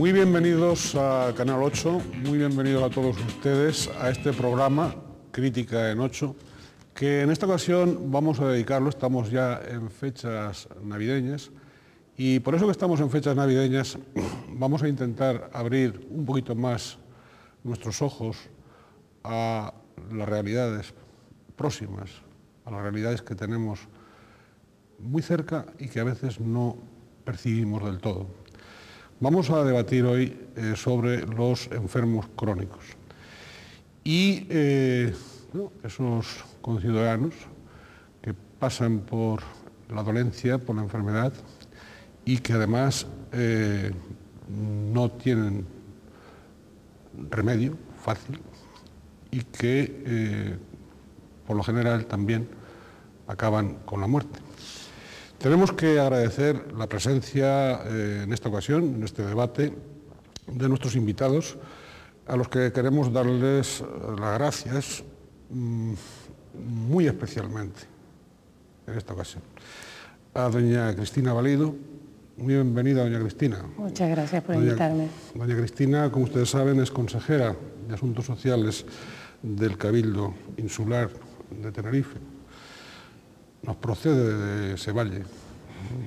Muy bienvenidos a Canal 8, muy bienvenidos a todos ustedes a este programa Crítica en 8, que en esta ocasión vamos a dedicarlo, estamos ya en fechas navideñas, y por eso que estamos en fechas navideñas vamos a intentar abrir un poquito más nuestros ojos a las realidades próximas, a las realidades que tenemos muy cerca y que a veces no percibimos del todo. Vamos a debatir hoy sobre los enfermos crónicos y esos conciudadanos que pasan por la dolencia, por la enfermedad y que además no tienen remedio fácil y que por lo general también acaban con la muerte. Tenemos que agradecer la presencia en esta ocasión, en este debate, de nuestros invitados, a los que queremos darles las gracias muy especialmente en esta ocasión. A doña Cristina Valido. Muy bienvenida, doña Cristina. Muchas gracias por invitarme. Doña Cristina, como ustedes saben, es consejera de Asuntos Sociales del Cabildo Insular de Tenerife. Nos procede de ese valle,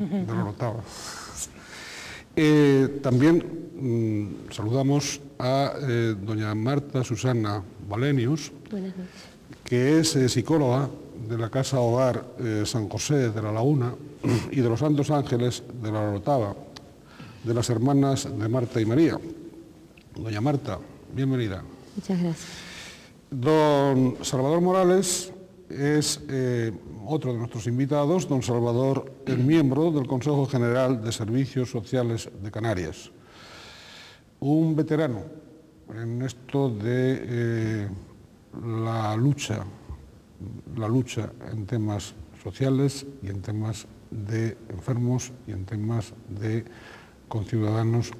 de la Orotava. También saludamos a doña Marta Susana Valenius, que es psicóloga de la Casa Hogar San José de la Laguna y de los Santos Ángeles de la Orotava, de las hermanas de Marta y María. Doña Marta, bienvenida. Muchas gracias. Don Salvador Morales es otro de nuestros invitados. Don Salvador es miembro del Consejo General de Servicios Sociales de Canarias. Un veterano en esto de la lucha en temas sociales y en temas de enfermos y en temas de conciudadanos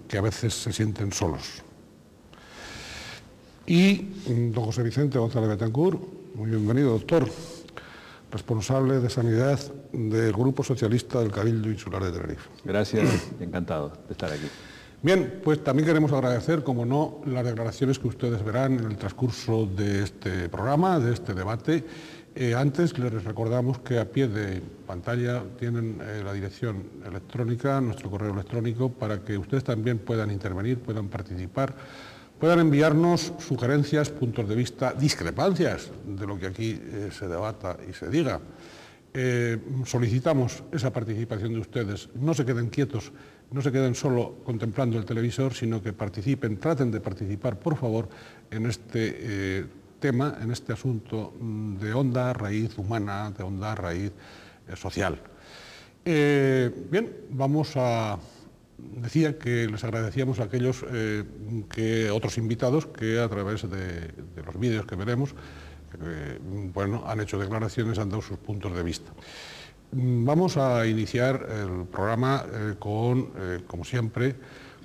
que a veces se sienten solos. Y don José Vicente González Betancourt, muy bienvenido, doctor, responsable de Sanidad del Grupo Socialista del Cabildo Insular de Tenerife. Gracias, encantado de estar aquí. Bien, pues también queremos agradecer, como no, las declaraciones que ustedes verán en el transcurso de este programa, de este debate. Antes les recordamos que a pie de pantalla tienen la dirección electrónica, nuestro correo electrónico, para que ustedes también puedan intervenir, puedan participar, puedan enviarnos sugerencias, puntos de vista, discrepancias de lo que aquí se debata y se diga. Solicitamos esa participación de ustedes. No se queden quietos, no se queden solo contemplando el televisor, sino que participen, traten de participar, por favor, en este tema, en este asunto de honda raíz humana, de honda raíz social. Bien, vamos a... Decía que les agradecíamos a aquellos otros invitados que a través de los vídeos que veremos, bueno, han hecho declaraciones, han dado sus puntos de vista. Vamos a iniciar el programa como siempre,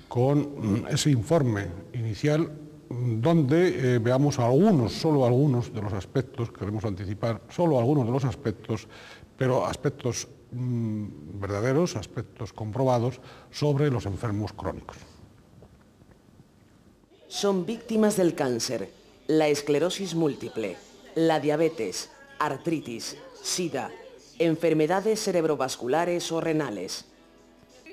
con ese informe inicial donde veamos solo algunos de los aspectos, queremos anticipar solo algunos de los aspectos, pero aspectos verdaderos, aspectos comprobados sobre los enfermos crónicos. Son víctimas del cáncer, la esclerosis múltiple, la diabetes, artritis, sida, enfermedades cerebrovasculares o renales.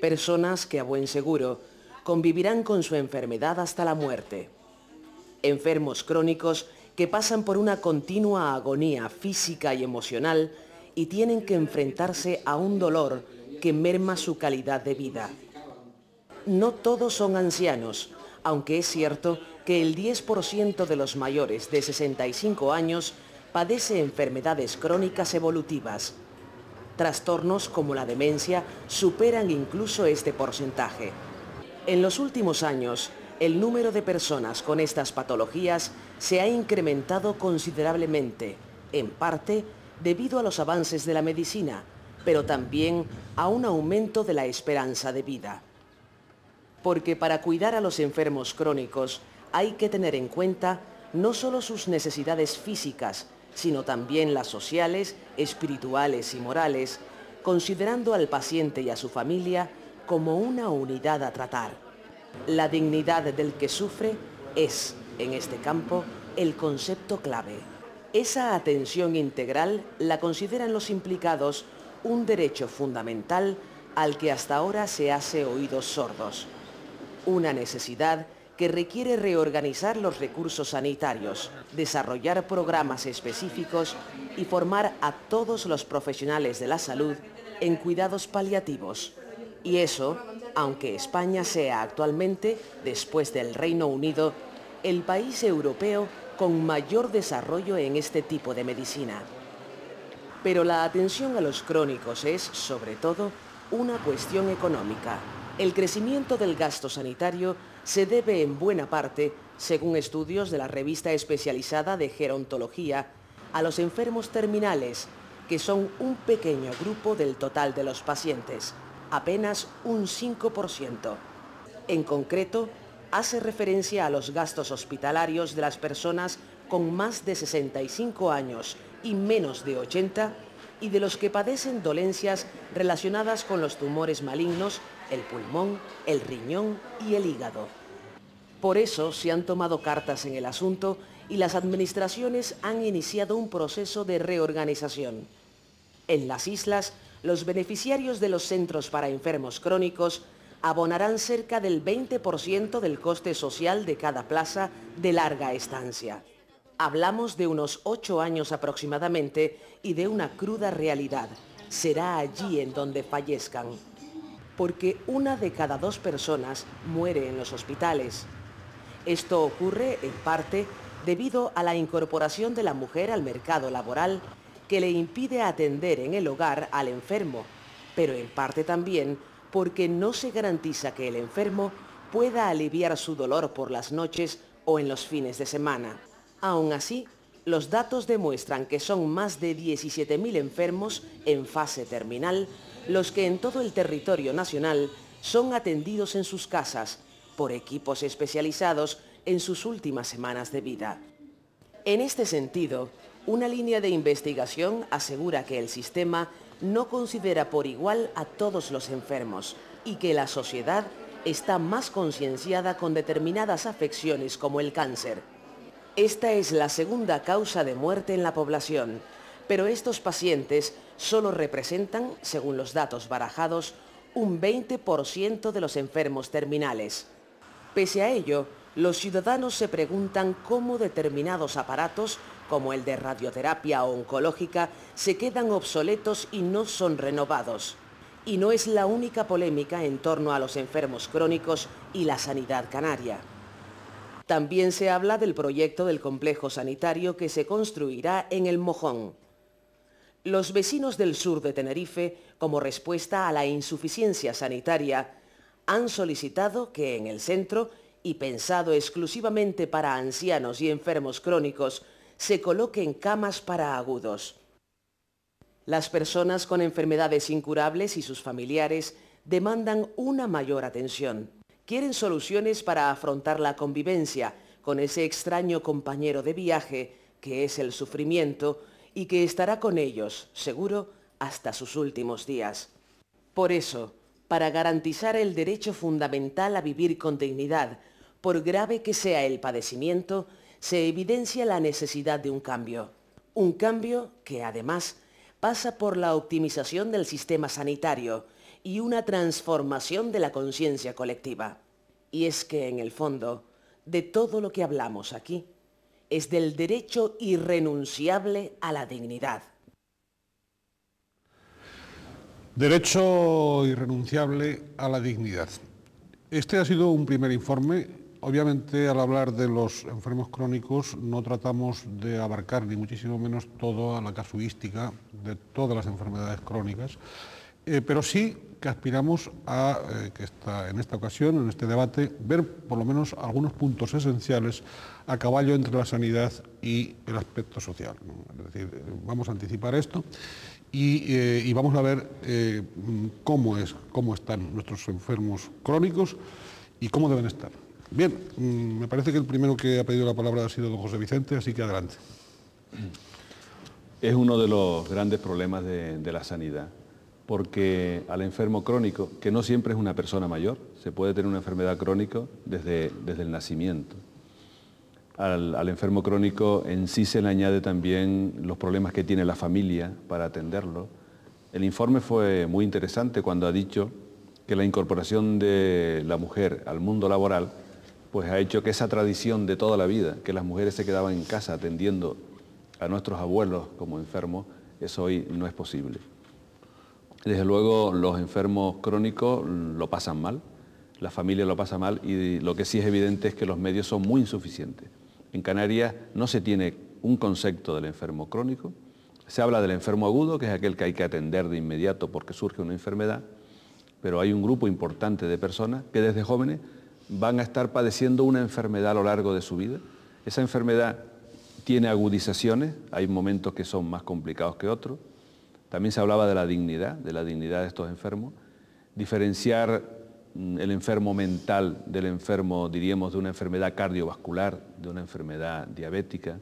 Personas que a buen seguro convivirán con su enfermedad hasta la muerte. Enfermos crónicos que pasan por una continua agonía física y emocional y tienen que enfrentarse a un dolor que merma su calidad de vida. No todos son ancianos, aunque es cierto que el 10% de los mayores de 65 años padece enfermedades crónicas evolutivas. Trastornos como la demencia superan incluso este porcentaje. En los últimos años, el número de personas con estas patologías se ha incrementado considerablemente, en parte debido a los avances de la medicina, pero también a un aumento de la esperanza de vida. Porque para cuidar a los enfermos crónicos hay que tener en cuenta no solo sus necesidades físicas, sino también las sociales, espirituales y morales, considerando al paciente y a su familia como una unidad a tratar. La dignidad del que sufre es, en este campo, el concepto clave. Esa atención integral la consideran los implicados un derecho fundamental al que hasta ahora se hace oídos sordos. Una necesidad que requiere reorganizar los recursos sanitarios, desarrollar programas específicos y formar a todos los profesionales de la salud en cuidados paliativos. Y eso, aunque España sea actualmente, después del Reino Unido, el país europeo con mayor desarrollo en este tipo de medicina. Pero la atención a los crónicos es, sobre todo, una cuestión económica. El crecimiento del gasto sanitario se debe en buena parte, según estudios de la revista especializada de gerontología, a los enfermos terminales, que son un pequeño grupo del total de los pacientes, apenas un 5%. En concreto, hace referencia a los gastos hospitalarios de las personas con más de 65 años y menos de 80 y de los que padecen dolencias relacionadas con los tumores malignos, el pulmón, el riñón y el hígado. Por eso se han tomado cartas en el asunto y las administraciones han iniciado un proceso de reorganización. En las islas, los beneficiarios de los centros para enfermos crónicos abonarán cerca del 20% del coste social de cada plaza de larga estancia. Hablamos de unos 8 años aproximadamente y de una cruda realidad. Será allí en donde fallezcan. Porque 1 de cada 2 personas muere en los hospitales. Esto ocurre, en parte, debido a la incorporación de la mujer al mercado laboral que le impide atender en el hogar al enfermo, pero en parte también porque no se garantiza que el enfermo pueda aliviar su dolor por las noches o en los fines de semana. Aún así, los datos demuestran que son más de 17.000 enfermos en fase terminal los que en todo el territorio nacional son atendidos en sus casas por equipos especializados en sus últimas semanas de vida. En este sentido, una línea de investigación asegura que el sistema no considera por igual a todos los enfermos y que la sociedad está más concienciada con determinadas afecciones como el cáncer. Esta es la segunda causa de muerte en la población, pero estos pacientes solo representan, según los datos barajados, un 20% de los enfermos terminales. Pese a ello, los ciudadanos se preguntan cómo determinados aparatos, como el de radioterapia oncológica, se quedan obsoletos y no son renovados. Y no es la única polémica en torno a los enfermos crónicos y la sanidad canaria. También se habla del proyecto del complejo sanitario que se construirá en El Mojón. Los vecinos del sur de Tenerife, como respuesta a la insuficiencia sanitaria, han solicitado que en el centro, y pensado exclusivamente para ancianos y enfermos crónicos, se coloquen camas para agudos. Las personas con enfermedades incurables y sus familiares demandan una mayor atención. Quieren soluciones para afrontar la convivencia con ese extraño compañero de viaje que es el sufrimiento y que estará con ellos, seguro, hasta sus últimos días. Por eso, para garantizar el derecho fundamental a vivir con dignidad, por grave que sea el padecimiento, se evidencia la necesidad de un cambio. Un cambio que, además, pasa por la optimización del sistema sanitario y una transformación de la conciencia colectiva. Y es que, en el fondo, de todo lo que hablamos aquí, es del derecho irrenunciable a la dignidad. Derecho irrenunciable a la dignidad. Este ha sido un primer informe. Obviamente, al hablar de los enfermos crónicos, no tratamos de abarcar, ni muchísimo menos, toda la casuística de todas las enfermedades crónicas, pero sí que aspiramos a, en esta ocasión, en este debate, ver por lo menos algunos puntos esenciales a caballo entre la sanidad y el aspecto social, ¿no? Es decir, vamos a anticipar esto y vamos a ver cómo están nuestros enfermos crónicos y cómo deben estar. Bien, me parece que el primero que ha pedido la palabra ha sido don José Vicente, así que adelante. Es uno de los grandes problemas de la sanidad, porque al enfermo crónico, que no siempre es una persona mayor, se puede tener una enfermedad crónica desde el nacimiento. Al enfermo crónico en sí se le añade también los problemas que tiene la familia para atenderlo. El informe fue muy interesante cuando ha dicho que la incorporación de la mujer al mundo laboral pues ha hecho que esa tradición de toda la vida, que las mujeres se quedaban en casa atendiendo a nuestros abuelos como enfermos, eso hoy no es posible. Desde luego los enfermos crónicos lo pasan mal, la familia lo pasa mal y lo que sí es evidente es que los medios son muy insuficientes. En Canarias no se tiene un concepto del enfermo crónico, se habla del enfermo agudo, que es aquel que hay que atender de inmediato porque surge una enfermedad, pero hay un grupo importante de personas que desde jóvenes van a estar padeciendo una enfermedad a lo largo de su vida. Esa enfermedad tiene agudizaciones, hay momentos que son más complicados que otros. También se hablaba de la dignidad de estos enfermos. Diferenciar el enfermo mental del enfermo, diríamos, de una enfermedad cardiovascular, de una enfermedad diabética,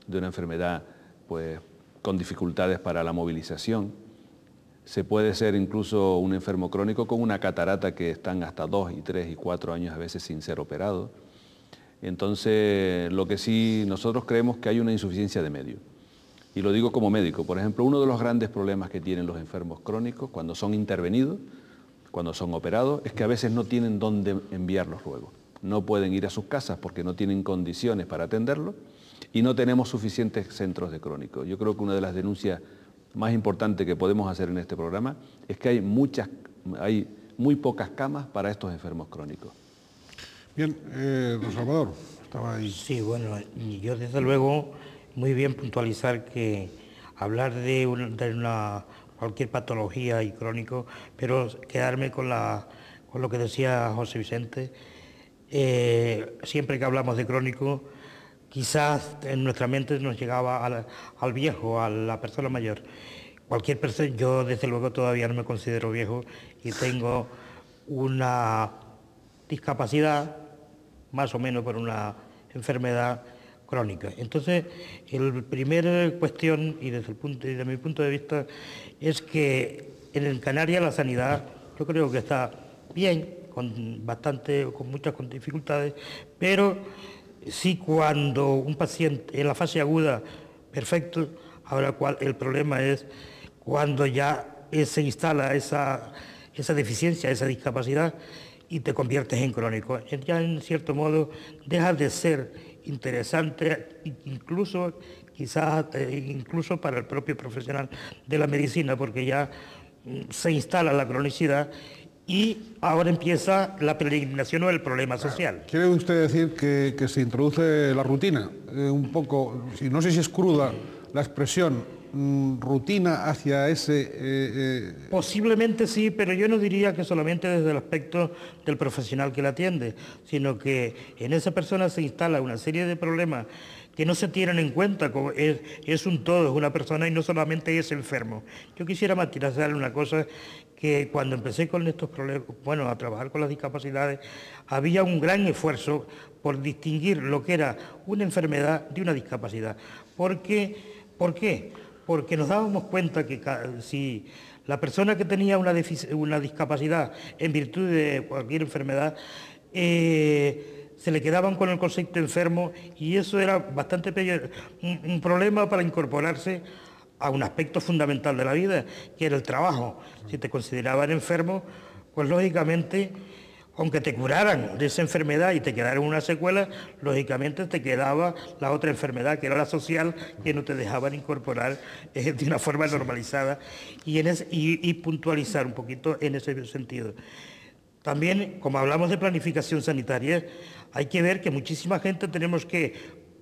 de una enfermedad pues, con dificultades para la movilización. Se puede ser incluso un enfermo crónico con una catarata que están hasta 2 y 3 y 4 años a veces sin ser operado. Entonces, lo que sí nosotros creemos que hay una insuficiencia de medios. Y lo digo como médico. Por ejemplo, uno de los grandes problemas que tienen los enfermos crónicos cuando son intervenidos, cuando son operados, es que a veces no tienen dónde enviarlos luego. No pueden ir a sus casas porque no tienen condiciones para atenderlos y no tenemos suficientes centros de crónicos. Yo creo que una de las denuncias más importantes que podemos hacer en este programa es que hay muy pocas camas para estos enfermos crónicos. Bien, don Salvador, estaba ahí. Sí, bueno, yo desde luego muy bien puntualizar que hablar de cualquier patología y crónico, pero quedarme con lo que decía José Vicente, siempre que hablamos de crónico, quizás en nuestra mente nos llegaba al viejo, a la persona mayor. Cualquier persona, yo desde luego todavía no me considero viejo y tengo una discapacidad, más o menos por una enfermedad crónica. Entonces, la primera cuestión, y desde mi punto de vista, es que en Canarias la sanidad yo creo que está bien, con muchas dificultades, pero sí cuando un paciente en la fase aguda, perfecto, ahora el problema es cuando ya se instala esa deficiencia, esa discapacidad, y te conviertes en crónico. Ya en cierto modo dejas de ser interesante, incluso para el propio profesional de la medicina, porque ya se instala la cronicidad y ahora empieza la peregrinación o el problema social. ¿Quiere usted decir que se introduce la rutina? Un poco, no sé si es cruda la expresión, rutina hacia ese... Posiblemente sí, pero yo no diría que solamente desde el aspecto del profesional que la atiende, sino que en esa persona se instala una serie de problemas que no se tienen en cuenta, como es un todo, es una persona y no solamente es enfermo. Yo quisiera matizar una cosa, que cuando empecé con estos problemas, a trabajar con las discapacidades, había un gran esfuerzo por distinguir lo que era una enfermedad de una discapacidad. ¿Por qué? Porque nos dábamos cuenta que si la persona que tenía una discapacidad en virtud de cualquier enfermedad, se le quedaban con el concepto enfermo y eso era bastante un problema para incorporarse a un aspecto fundamental de la vida, que era el trabajo. Si te consideraban enfermo, pues lógicamente, aunque te curaran de esa enfermedad y te quedara una secuela, lógicamente te quedaba la otra enfermedad, que era la social, que no te dejaban incorporar de una forma normalizada y puntualizar un poquito en ese sentido. También, como hablamos de planificación sanitaria, hay que ver que muchísima gente tenemos que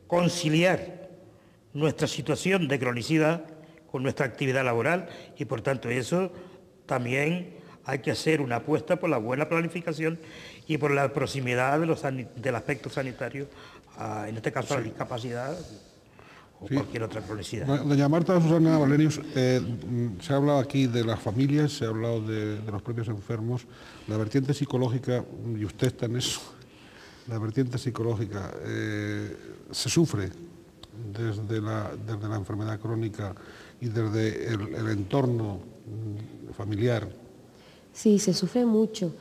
conciliar nuestra situación de cronicidad con nuestra actividad laboral y por tanto eso también hay que hacer una apuesta por la buena planificación y por la proximidad del aspecto sanitario, en este caso a la discapacidad o cualquier otra cronicidad. Doña Marta Susana Valerius, se ha hablado aquí de las familias, se ha hablado de los propios enfermos, la vertiente psicológica, y usted está en eso, la vertiente psicológica, se sufre desde la enfermedad crónica y desde el entorno familiar? Sí, se sufre mucho,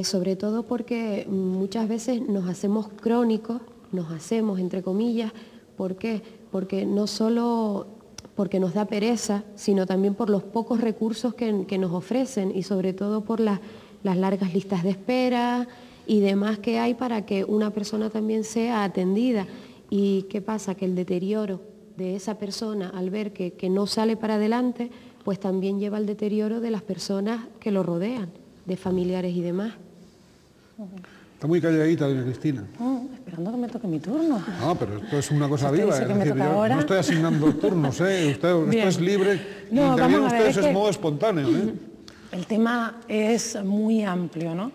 sobre todo porque muchas veces nos hacemos crónicos, entre comillas. ¿Por qué? Porque no solo porque nos da pereza, sino también por los pocos recursos que nos ofrecen y sobre todo por las largas listas de espera y demás que hay para que una persona también sea atendida. ¿Y qué pasa? Que el deterioro de esa persona al ver que no sale para adelante, pues también lleva al deterioro de las personas que lo rodean, de familiares y demás. Está muy calladita, doña Cristina. Esperando que me toque mi turno. No, pero esto es una cosa viva. Dice que me toca ahora. No estoy asignando turnos, ¿eh? Usted es libre. No, intervienen vamos a ver, ustedes en modo espontáneo, ¿eh? El tema es muy amplio, ¿no?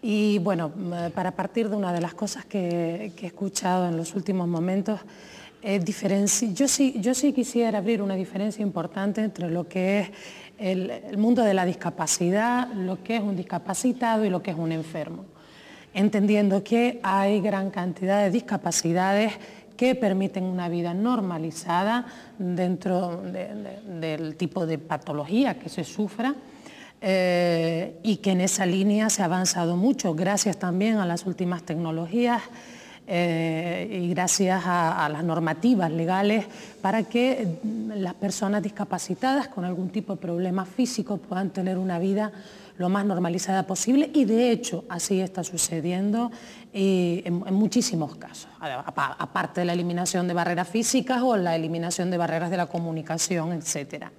Y bueno, para partir de una de las cosas que he escuchado en los últimos momentos, yo sí quisiera abrir una diferencia importante entre lo que es el mundo de la discapacidad, lo que es un discapacitado y lo que es un enfermo, entendiendo que hay gran cantidad de discapacidades que permiten una vida normalizada dentro del tipo de patología que se sufra, y que en esa línea se ha avanzado mucho, gracias también a las últimas tecnologías y gracias a las normativas legales para que las personas discapacitadas con algún tipo de problema físico puedan tener una vida lo más normalizada posible, y de hecho así está sucediendo en muchísimos casos, aparte de la eliminación de barreras físicas o la eliminación de barreras de la comunicación, etcétera.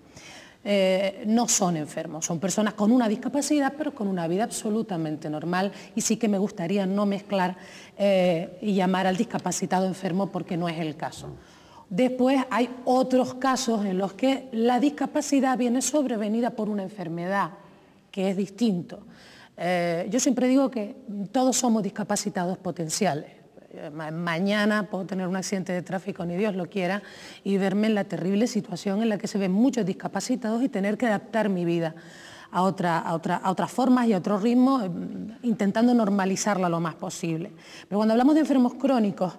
No son enfermos, son personas con una discapacidad, pero con una vida absolutamente normal, y sí que me gustaría no mezclar y llamar al discapacitado enfermo porque no es el caso. Después hay otros casos en los que la discapacidad viene sobrevenida por una enfermedad, que es distinto. Yo siempre digo que todos somos discapacitados potenciales. Mañana puedo tener un accidente de tráfico, ni Dios lo quiera, y verme en la terrible situación en la que se ven muchos discapacitados y tener que adaptar mi vida a otras formas y a otros ritmos, intentando normalizarla lo más posible. Pero cuando hablamos de enfermos crónicos,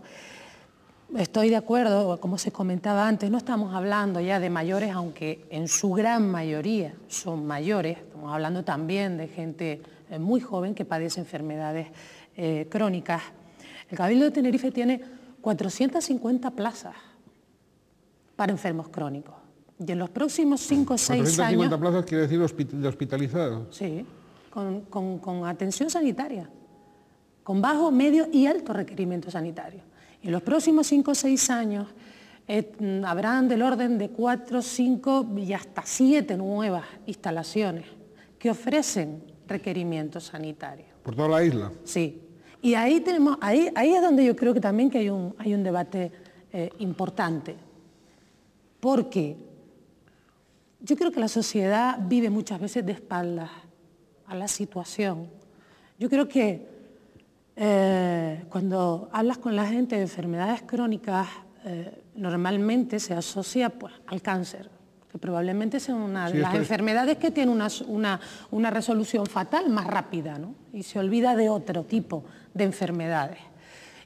estoy de acuerdo, como se comentaba antes, no estamos hablando ya de mayores, aunque en su gran mayoría son mayores, estamos hablando también de gente muy joven que padece enfermedades crónicas. El Cabildo de Tenerife tiene 450 plazas para enfermos crónicos. Y en los próximos 5 o 6 años... 450 plazas quiere decir de hospitalizados. Sí, con atención sanitaria, con bajo, medio y alto requerimiento sanitario. Y en los próximos 5 o 6 años habrán del orden de 4, 5 y hasta 7 nuevas instalaciones que ofrecen requerimientos sanitarios. ¿Por toda la isla? Sí. Y ahí es donde yo creo que también que hay un debate importante, porque yo creo que la sociedad vive muchas veces de espaldas a la situación. Yo creo que cuando hablas con la gente de enfermedades crónicas, normalmente se asocia pues, al cáncer, que probablemente sea una de las enfermedades que tiene una resolución fatal más rápida, ¿no? Y se olvida de otro tipo de enfermedades.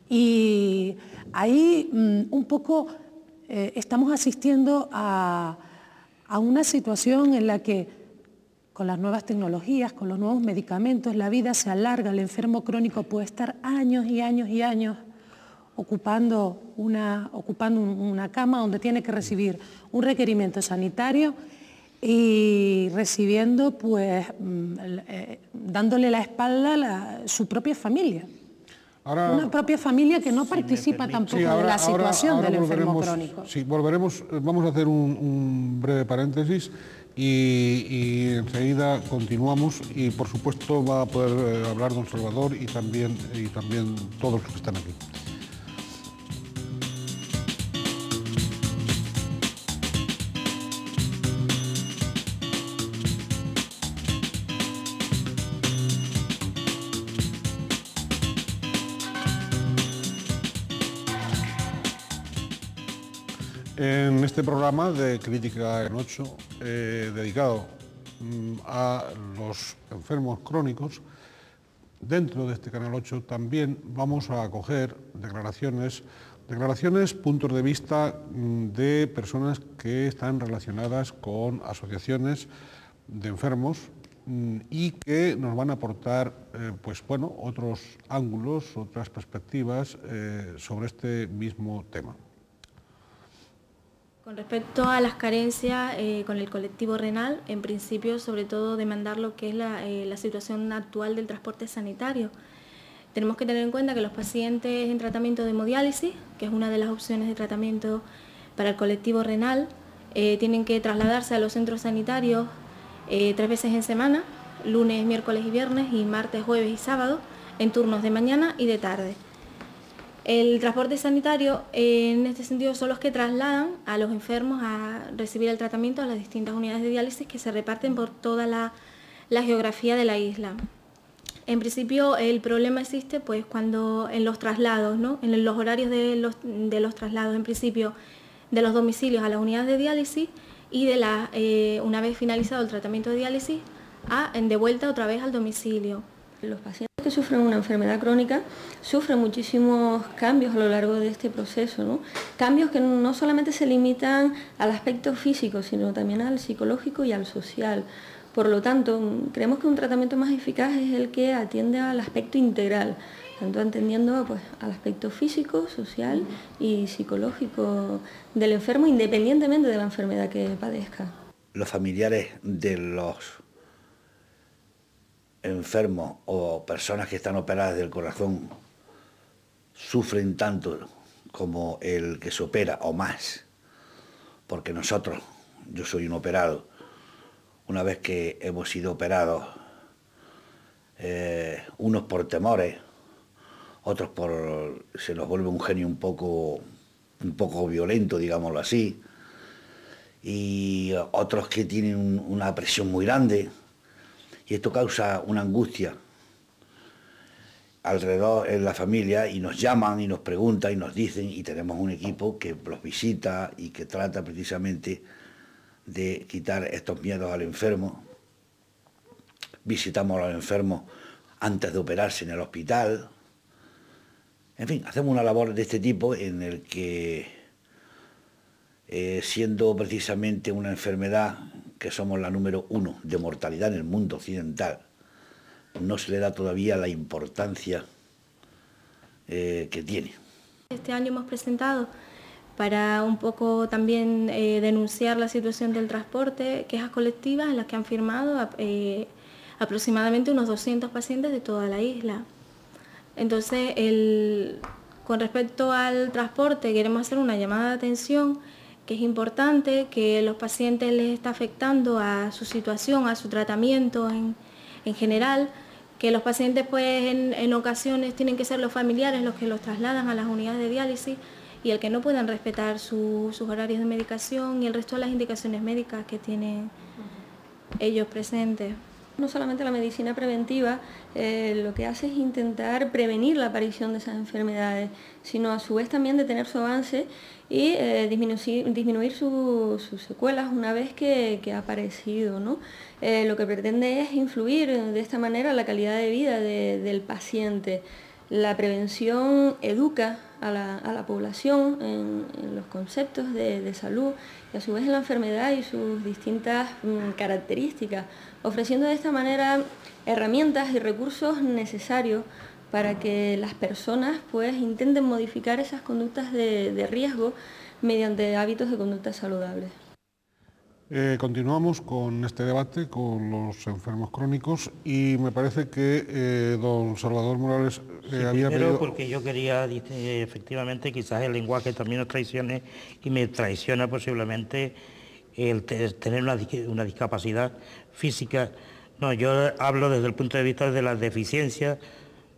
Y ahí un poco estamos asistiendo a una situación en la que con las nuevas tecnologías, con los nuevos medicamentos, la vida se alarga, el enfermo crónico puede estar años y años y años ocupando una cama donde tiene que recibir un requerimiento sanitario y recibiendo, pues, dándole la espalda a su propia familia. Ahora, una propia familia que no participa tampoco de la situación del enfermo crónico. Sí, volveremos, vamos a hacer un breve paréntesis y enseguida continuamos, y por supuesto va a poder hablar don Salvador y también todos los que están aquí. En este programa de Crítica en 8, dedicado a los enfermos crónicos, dentro de este Canal 8 también vamos a acoger declaraciones, puntos de vista de personas que están relacionadas con asociaciones de enfermos y que nos van a aportar otros ángulos, otras perspectivas sobre este mismo tema. Con respecto a las carencias con el colectivo renal, en principio, sobre todo, demandar lo que es la situación actual del transporte sanitario. Tenemos que tener en cuenta que los pacientes en tratamiento de hemodiálisis, que es una de las opciones de tratamiento para el colectivo renal, tienen que trasladarse a los centros sanitarios 3 veces en semana, lunes, miércoles y viernes, y martes, jueves y sábado, en turnos de mañana y de tarde. El transporte sanitario, en este sentido, son los que trasladan a los enfermos a recibir el tratamiento a las distintas unidades de diálisis que se reparten por toda la geografía de la isla. En principio, el problema existe pues cuando en los traslados, ¿no? En los horarios de los traslados, en principio, de los domicilios a las unidades de diálisis y una vez finalizado el tratamiento de diálisis, de vuelta otra vez al domicilio. Los pacientes que sufren una enfermedad crónica sufren muchísimos cambios a lo largo de este proceso, ¿no? Cambios que no solamente se limitan al aspecto físico, sino también al psicológico y al social. Por lo tanto, creemos que un tratamiento más eficaz es el que atiende al aspecto integral, tanto atendiendo pues, al aspecto físico, social y psicológico del enfermo, independientemente de la enfermedad que padezca. Los familiares de los enfermos o personas que están operadas del corazón sufren tanto como el que se opera o más, porque nosotros, yo soy un operado, una vez que hemos sido operados, unos por temores, otros se nos vuelve un genio un poco violento, digámoslo así, y otros que tienen una presión muy grande, y esto causa una angustia alrededor en la familia, y nos llaman y nos preguntan y nos dicen, y tenemos un equipo que los visita y que trata precisamente de quitar estos miedos al enfermo. Visitamos a los enfermos antes de operarse en el hospital. En fin, hacemos una labor de este tipo en el que, siendo precisamente una enfermedad que somos la número 1 de mortalidad en el mundo occidental, no se le da todavía la importancia que tiene. Este año hemos presentado, para un poco también denunciar la situación del transporte, quejas colectivas en las que han firmado aproximadamente unos 200 pacientes de toda la isla. Entonces, con respecto al transporte, queremos hacer una llamada de atención, que es importante, que los pacientes les está afectando a su situación, a su tratamiento en general, que los pacientes pues en ocasiones tienen que ser los familiares los que los trasladan a las unidades de diálisis, y el que no puedan respetar sus horarios de medicación y el resto de las indicaciones médicas que tienen ellos presentes. No solamente la medicina preventiva lo que hace es intentar prevenir la aparición de esas enfermedades, sino a su vez también detener su avance y disminuir sus secuelas una vez que ha aparecido, ¿no? Lo que pretende es influir de esta manera la calidad de vida del paciente. La prevención educa a la población en los conceptos de salud y a su vez en la enfermedad y sus distintas características, ofreciendo de esta manera herramientas y recursos necesarios para que las personas pues intenten modificar esas conductas de riesgo mediante hábitos de conducta saludables. Continuamos con este debate con los enfermos crónicos y me parece que don Salvador Morales había pedido... Porque yo quería, efectivamente, quizás el lenguaje también nos traicione y me traiciona posiblemente el tener una discapacidad física. No, yo hablo desde el punto de vista de las deficiencias,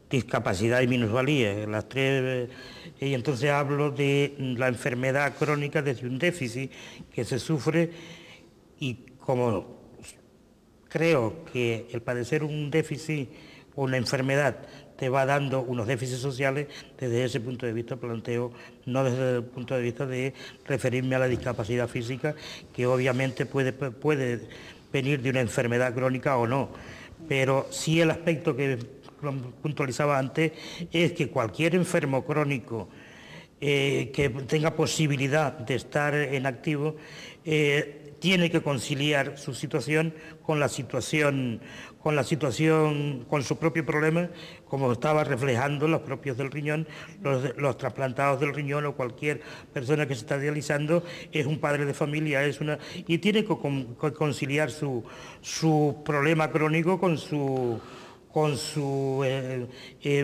discapacidad y minusvalía, las tres, y entonces hablo de la enfermedad crónica desde un déficit que se sufre. Y como creo que el padecer un déficit o una enfermedad te va dando unos déficits sociales, desde ese punto de vista planteo, no desde el punto de vista de referirme a la discapacidad física, que obviamente puede venir de una enfermedad crónica o no, pero sí el aspecto que puntualizaba antes, es que cualquier enfermo crónico que tenga posibilidad de estar en activo tiene que conciliar su situación con su propio problema, como estaba reflejando los propios del riñón, los trasplantados del riñón, o cualquier persona que se está dializando es un padre de familia, y tiene que conciliar su problema crónico con su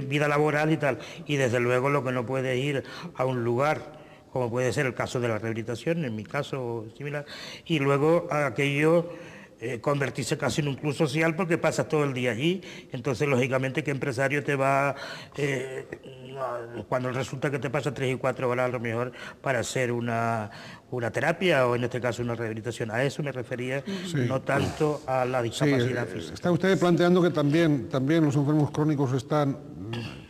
vida laboral y tal. Y desde luego lo que no puede ir a un lugar, como puede ser el caso de la rehabilitación, en mi caso similar, y luego a aquello convertirse casi en un club social, porque pasas todo el día allí. Entonces, lógicamente, ¿qué empresario te va, cuando resulta que te pasa 3 y 4 horas a lo mejor para hacer una terapia, o en este caso una rehabilitación? A eso me refería, sí. No tanto a la discapacidad física. Está usted planteando que también los enfermos crónicos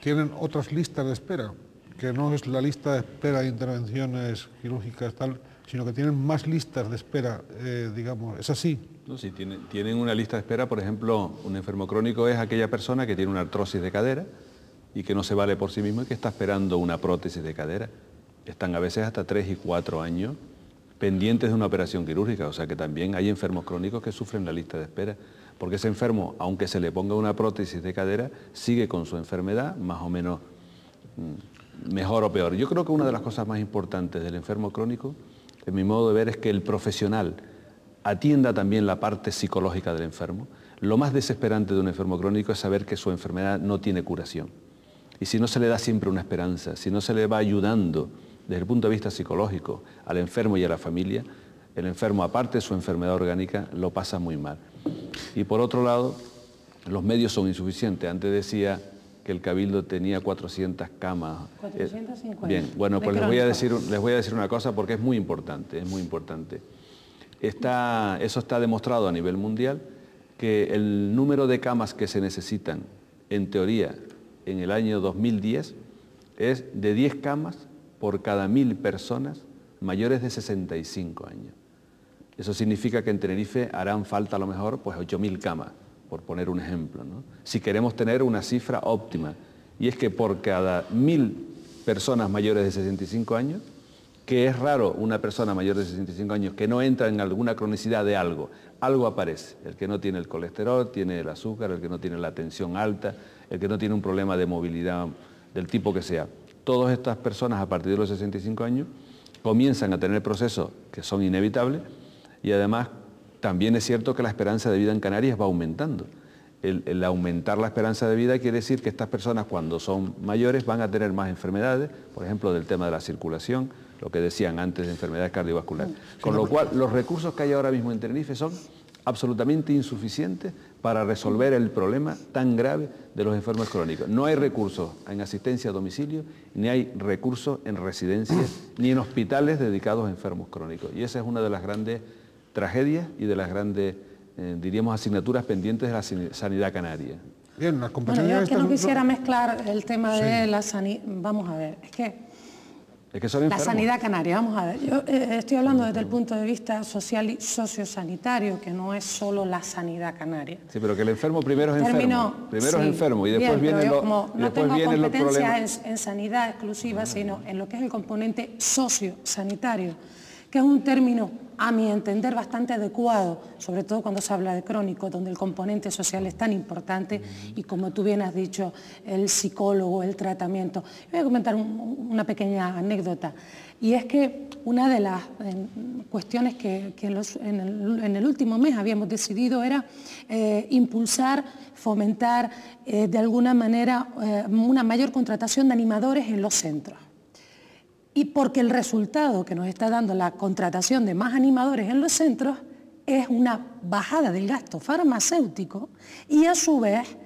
tienen otras listas de espera, que no es la lista de espera de intervenciones quirúrgicas tal, sino que tienen más listas de espera, digamos, ¿es así? No, sí, tienen una lista de espera. Por ejemplo, un enfermo crónico es aquella persona que tiene una artrosis de cadera y que no se vale por sí mismo y que está esperando una prótesis de cadera. Están a veces hasta 3 y 4 años pendientes de una operación quirúrgica, o sea que también hay enfermos crónicos que sufren la lista de espera, porque ese enfermo, aunque se le ponga una prótesis de cadera, sigue con su enfermedad más o menos mejor o peor. Yo creo que una de las cosas más importantes del enfermo crónico, en mi modo de ver, es que el profesional atienda también la parte psicológica del enfermo. Lo más desesperante de un enfermo crónico es saber que su enfermedad no tiene curación. Y si no se le da siempre una esperanza, si no se le va ayudando desde el punto de vista psicológico al enfermo y a la familia, el enfermo, aparte de su enfermedad orgánica, lo pasa muy mal. Y por otro lado, los medios son insuficientes. Antes decía que el Cabildo tenía 400 camas. 450. Bien, bueno, pues les voy a decir una cosa, porque es muy importante, es muy importante. Eso está demostrado a nivel mundial, que el número de camas que se necesitan, en teoría, en el año 2010, es de 10 camas por cada 1000 personas mayores de 65 años. Eso significa que en Tenerife harán falta a lo mejor pues 8000 camas, por poner un ejemplo, ¿no? Si queremos tener una cifra óptima, y es que por cada 1000 personas mayores de 65 años, que es raro una persona mayor de 65 años que no entra en alguna cronicidad de algo aparece. El que no tiene el colesterol, tiene el azúcar, el que no tiene la tensión alta, el que no tiene un problema de movilidad del tipo que sea. Todas estas personas a partir de los 65 años comienzan a tener procesos que son inevitables, y además también es cierto que la esperanza de vida en Canarias va aumentando. El aumentar la esperanza de vida quiere decir que estas personas, cuando son mayores, van a tener más enfermedades, por ejemplo, del tema de la circulación, lo que decían antes de enfermedades cardiovasculares. Con lo cual, los recursos que hay ahora mismo en Tenerife son absolutamente insuficientes para resolver el problema tan grave de los enfermos crónicos. No hay recursos en asistencia a domicilio, ni hay recursos en residencias, ni en hospitales dedicados a enfermos crónicos. Y esa es una de las grandes tragedias y de las grandes, diríamos, asignaturas pendientes de la sanidad canaria. Bien, las competencias... Bueno, yo es que no quisiera mezclar el tema de la sanidad... Vamos a ver, es que son la sanidad canaria, vamos a ver, yo estoy hablando desde el punto de vista social y sociosanitario, que no es solo la sanidad canaria. Sí, pero que el enfermo primero es enfermo. Primero es enfermo y después vienen los problemas. No tengo competencia en sanidad exclusiva, sino en lo que es el componente sociosanitario, que es un término, a mi entender, bastante adecuado, sobre todo cuando se habla de crónico, donde el componente social es tan importante y, como tú bien has dicho, el psicólogo, el tratamiento. Voy a comentar una pequeña anécdota, y es que una de las cuestiones que en el último mes habíamos decidido era impulsar, fomentar de alguna manera una mayor contratación de animadores en los centros. Y porque el resultado que nos está dando la contratación de más animadores en los centros es una bajada del gasto farmacéutico y, a su vez,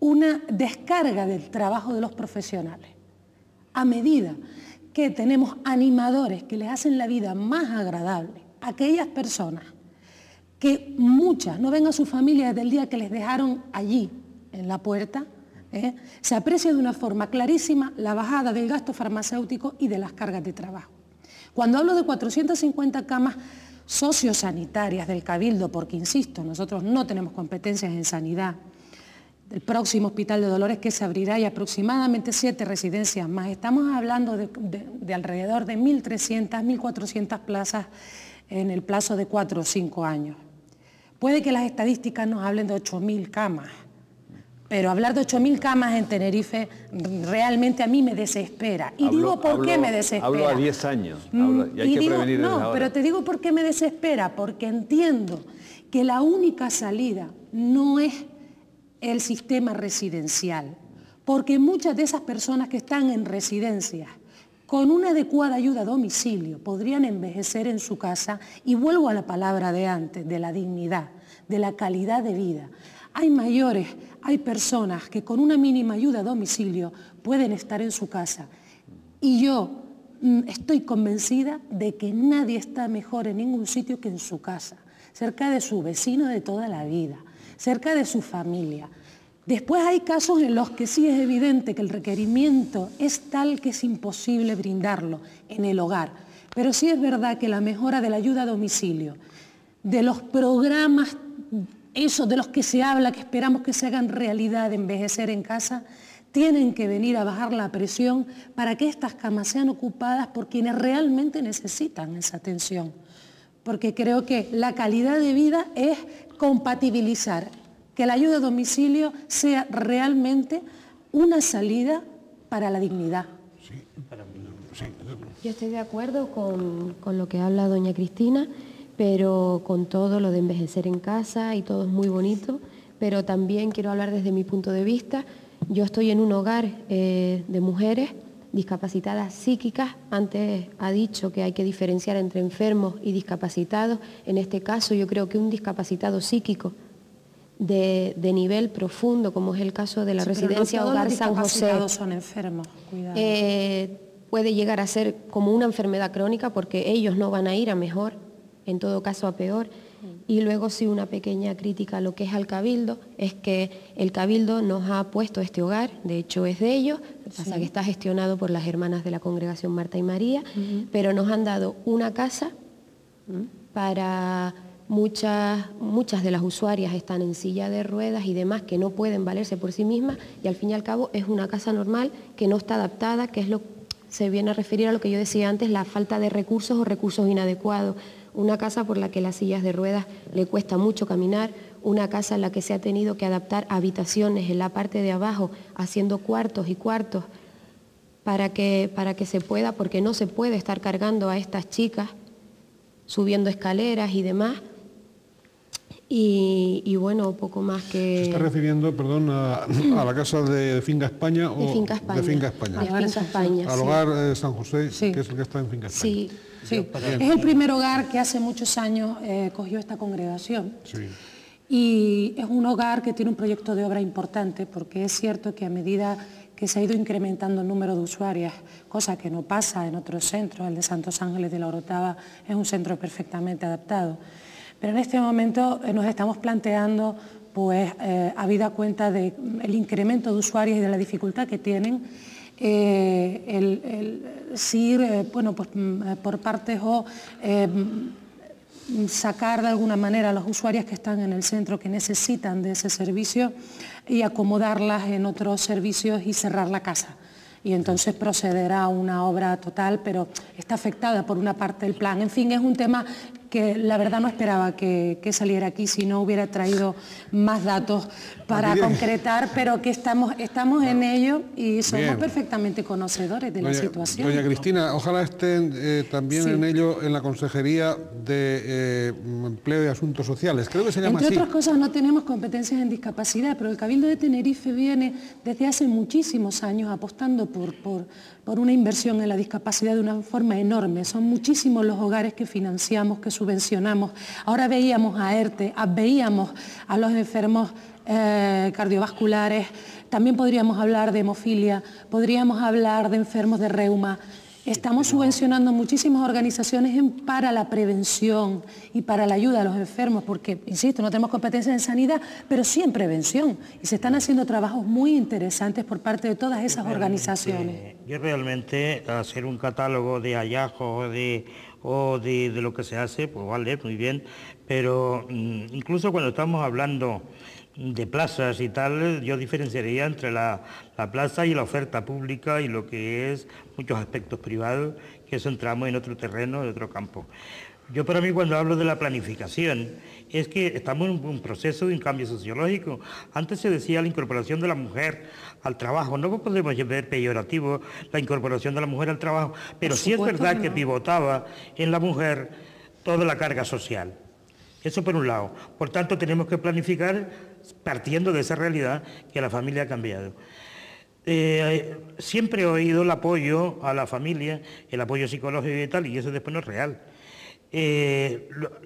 una descarga del trabajo de los profesionales. A medida que tenemos animadores que les hacen la vida más agradable a aquellas personas que muchas no ven a su familia desde el día que les dejaron allí, en la puerta, se aprecia de una forma clarísima la bajada del gasto farmacéutico y de las cargas de trabajo. Cuando hablo de 450 camas sociosanitarias del Cabildo, porque, insisto, nosotros no tenemos competencias en sanidad, del próximo Hospital de Dolores que se abrirá y aproximadamente 7 residencias más. Estamos hablando de alrededor de 1.300, 1.400 plazas en el plazo de 4 o 5 años. Puede que las estadísticas nos hablen de 8.000 camas, pero hablar de 8.000 camas en Tenerife realmente a mí me desespera. Y digo por qué me desespera. Hablo a 10 años, y hay que prevenir desde ahora. Pero te digo por qué me desespera, porque entiendo que la única salida no es el sistema residencial, porque muchas de esas personas que están en residencias con una adecuada ayuda a domicilio podrían envejecer en su casa, y vuelvo a la palabra de antes, de la dignidad, de la calidad de vida. Hay mayores, hay personas que con una mínima ayuda a domicilio pueden estar en su casa, y yo estoy convencida de que nadie está mejor en ningún sitio que en su casa, cerca de su vecino de toda la vida, cerca de su familia. Después hay casos en los que sí es evidente que el requerimiento es tal que es imposible brindarlo en el hogar, pero sí es verdad que la mejora de la ayuda a domicilio, de los programas, esos de los que se habla, que esperamos que se hagan realidad de envejecer en casa, tienen que venir a bajar la presión para que estas camas sean ocupadas por quienes realmente necesitan esa atención. Porque creo que la calidad de vida es compatibilizar que la ayuda a domicilio sea realmente una salida para la dignidad. Sí, sí. Yo estoy de acuerdo con lo que habla doña Cristina, pero con todo lo de envejecer en casa y todo es muy bonito, pero también quiero hablar desde mi punto de vista. Yo estoy en un hogar de mujeres discapacitadas psíquicas. Antes ha dicho que hay que diferenciar entre enfermos y discapacitados. En este caso yo creo que un discapacitado psíquico de nivel profundo, como es el caso de la residencia Hogar San José, son enfermos, cuidado. Puede llegar a ser como una enfermedad crónica, porque ellos no van a ir a mejor, en todo caso a peor. Y luego sí, una pequeña crítica a lo que es al Cabildo, es que el Cabildo nos ha puesto este hogar, de hecho es de ellos, lo que pasa que está gestionado por las hermanas de la Congregación Marta y María, pero nos han dado una casa para muchas de las usuarias están en silla de ruedas y demás, que no pueden valerse por sí mismas, y al fin y al cabo es una casa normal que no está adaptada, que es lo se viene a referir a lo que yo decía antes, la falta de recursos o recursos inadecuados. Una casa por la que las sillas de ruedas le cuesta mucho caminar, una casa en la que se ha tenido que adaptar habitaciones en la parte de abajo, haciendo cuartos y cuartos para que se pueda, porque no se puede estar cargando a estas chicas, subiendo escaleras y demás. Y bueno, poco más que... ¿Se está refiriendo, perdón, a la casa de Finca España o de Finca España? De Finca España. De Finca España, al sí. hogar San José, que es el que está en Finca España. Sí. Sí, es el primer hogar que hace muchos años cogió esta congregación. Sí. Y es un hogar que tiene un proyecto de obra importante, porque es cierto que a medida que se ha ido incrementando el número de usuarias, cosa que no pasa en otros centros, el de Santos Ángeles de la Orotava es un centro perfectamente adaptado. Pero en este momento nos estamos planteando, pues, habida cuenta del incremento de usuarios y de la dificultad que tienen, ir bueno, pues, por partes o sacar de alguna manera a las usuarias que están en el centro, que necesitan de ese servicio, y acomodarlas en otros servicios y cerrar la casa. Y entonces procederá a una obra total, pero está afectada por una parte del plan. En fin, es un tema que la verdad no esperaba que saliera aquí si no hubiera traído más datos para concretar, pero que estamos en ello y somos perfectamente conocedores de la situación. Doña Cristina, ojalá estén también en ello en la Consejería de Empleo y Asuntos Sociales, creo que se llama así. Entre otras cosas, no tenemos competencias en discapacidad, pero el Cabildo de Tenerife viene desde hace muchísimos años apostando por una inversión en la discapacidad de una forma enorme. Son muchísimos los hogares que financiamos, que subvencionamos. Ahora veíamos a ERTE, veíamos a los enfermos cardiovasculares, también podríamos hablar de hemofilia, podríamos hablar de enfermos de reuma. Estamos subvencionando muchísimas organizaciones para la prevención y para la ayuda a los enfermos, porque, insisto, no tenemos competencias en sanidad, pero sí en prevención. Y se están haciendo trabajos muy interesantes por parte de todas esas organizaciones. Yo realmente hacer un catálogo de hallazgos o de lo que se hace, pues vale, muy bien, pero incluso cuando estamos hablando de plazas y tal, yo diferenciaría entre la plaza y la oferta pública y lo que es muchos aspectos privados, que eso entramos en otro terreno, en otro campo. Yo para mí cuando hablo de la planificación es que estamos en un proceso de un cambio sociológico. Antes se decía la incorporación de la mujer al trabajo, no podemos ver peyorativo la incorporación de la mujer al trabajo, pero sí es verdad que pivotaba en la mujer toda la carga social. Eso por un lado. Por tanto, tenemos que planificar partiendo de esa realidad que la familia ha cambiado. Siempre he oído el apoyo a la familia, el apoyo psicológico y tal, y eso después no es real.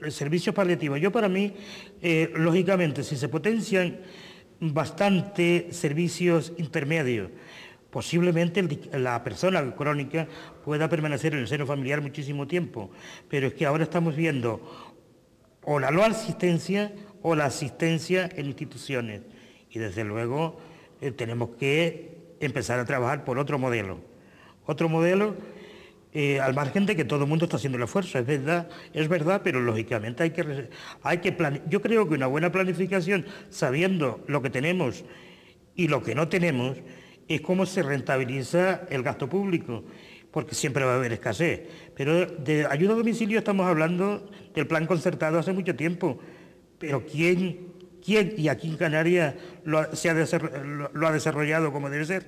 Servicios paliativos. Yo para mí, lógicamente, si se potencian bastante servicios intermedios, posiblemente la persona crónica pueda permanecer en el seno familiar muchísimo tiempo, pero es que ahora estamos viendo o la no asistencia o la asistencia en instituciones, y desde luego tenemos que empezar a trabajar por otro modelo al margen de que todo el mundo está haciendo el esfuerzo, es verdad, pero lógicamente yo creo que una buena planificación, sabiendo lo que tenemos y lo que no tenemos, es cómo se rentabiliza el gasto público, porque siempre va a haber escasez. Pero de ayuda a domicilio estamos hablando del plan concertado hace mucho tiempo, pero ¿quién y aquí en Canarias lo ha desarrollado como debe ser?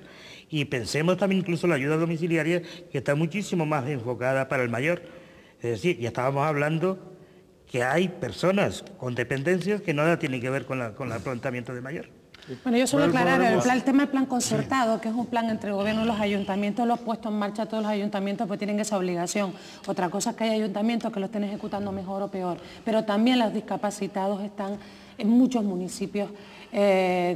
Y pensemos también incluso la ayuda domiciliaria, que está muchísimo más enfocada para el mayor. Es decir, ya estábamos hablando que hay personas con dependencias que nada tienen que ver con el planteamiento de mayor. Bueno, yo solo aclarar, el tema del plan concertado, que es un plan entre el gobierno y los ayuntamientos, lo ha puesto en marcha todos los ayuntamientos, pues tienen esa obligación. Otra cosa es que hay ayuntamientos que lo estén ejecutando mejor o peor, pero también los discapacitados están en muchos municipios,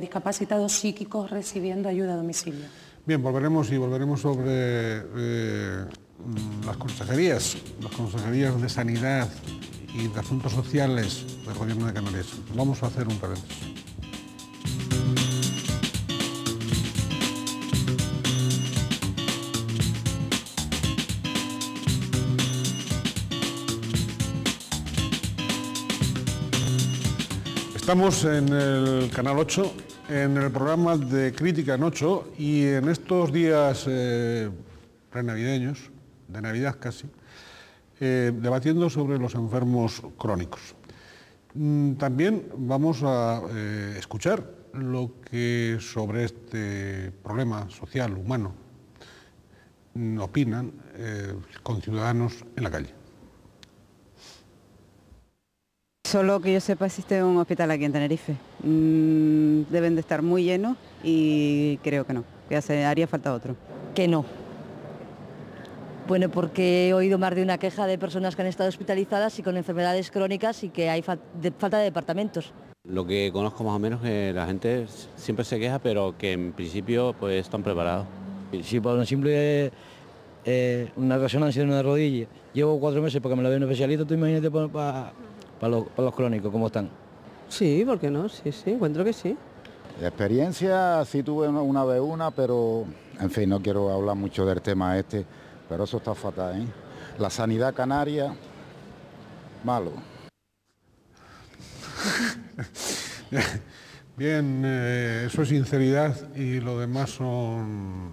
discapacitados psíquicos recibiendo ayuda a domicilio. Bien, volveremos sobre las consejerías de Sanidad y de Asuntos Sociales del Gobierno de Canarias. Vamos a hacer un paréntesis. Estamos en el Canal 8, en el programa de Crítica en 8, y en estos días prenavideños, de Navidad casi, debatiendo sobre los enfermos crónicos. También vamos a escuchar lo que sobre este problema social, humano, opinan conciudadanos en la calle. Solo que yo sepa existe un hospital aquí en Tenerife. Deben de estar muy llenos y creo que no, que haría falta otro. Que no. Bueno, porque he oído más de una queja de personas que han estado hospitalizadas y con enfermedades crónicas y que hay falta de departamentos. Lo que conozco más o menos que la gente siempre se queja, pero que en principio pues están preparados. Si por una simple una resonancia de una rodilla, llevo 4 meses porque me la veo un especialista, tú imagínate para los crónicos, ¿cómo están? Sí, ¿por qué no? Sí, encuentro que sí. De experiencia sí tuve una vez pero en fin, no quiero hablar mucho del tema pero eso está fatal, ¿eh? La sanidad canaria, malo. Bien, eso es sinceridad y lo demás son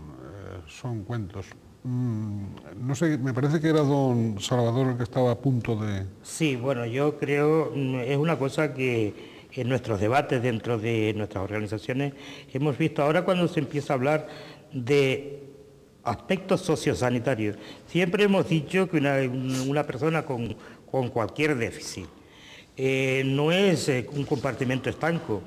cuentos. No sé, me parece que era don Salvador el que estaba a punto de... Sí, bueno, yo creo, es una cosa que en nuestros debates dentro de nuestras organizaciones hemos visto ahora cuando se empieza a hablar de aspectos sociosanitarios. Siempre hemos dicho que una persona con cualquier déficit no es un compartimento estanco,